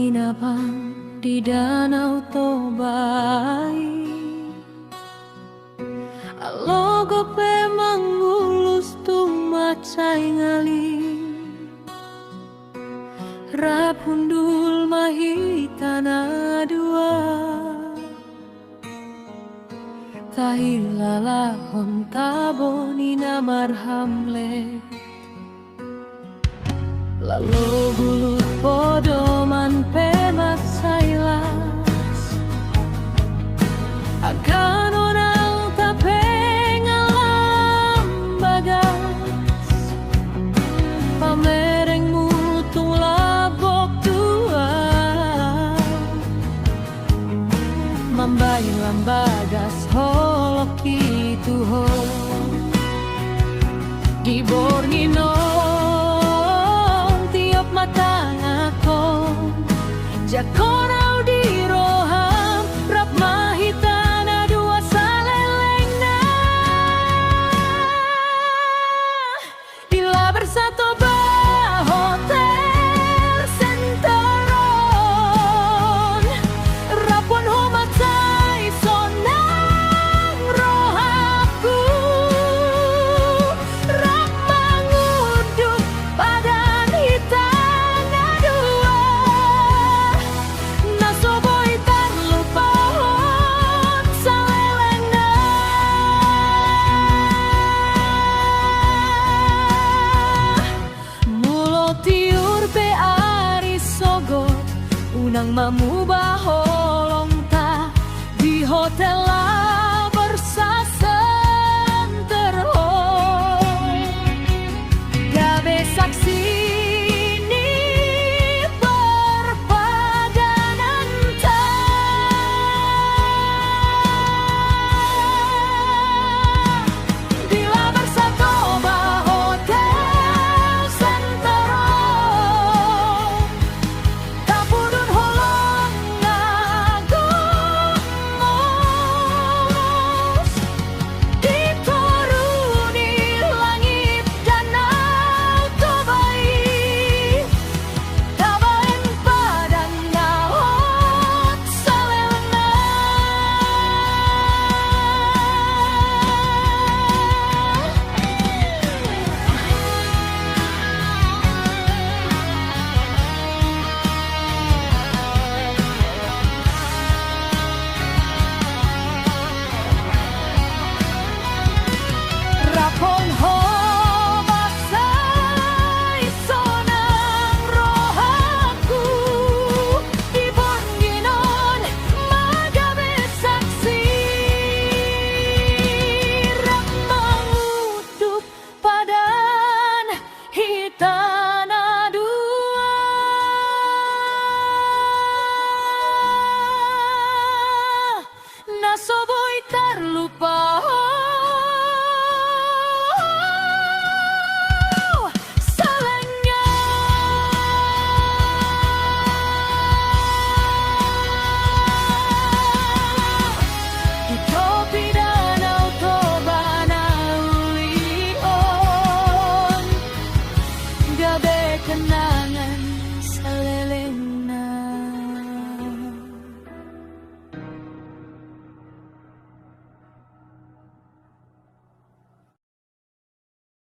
penginapan di Danau Tobai. Alogo pemangulus tumacay ngali, rapundul mahitana dua. Tahilalahon tabo ni namarhamle, lalu gulut podoman pemat sailas, akan onang tapeng alam bagas, pamereng mutung labok tua, mambay lambagas holok itu ho, di Bornino Jakorau di roham, rap mahitana dua saleleng na. Bila bersatu bah hotel sentoron, rapon homatai sonang rohaku, rap manguduk badan hitam. Unang mamubah holong ta di hotel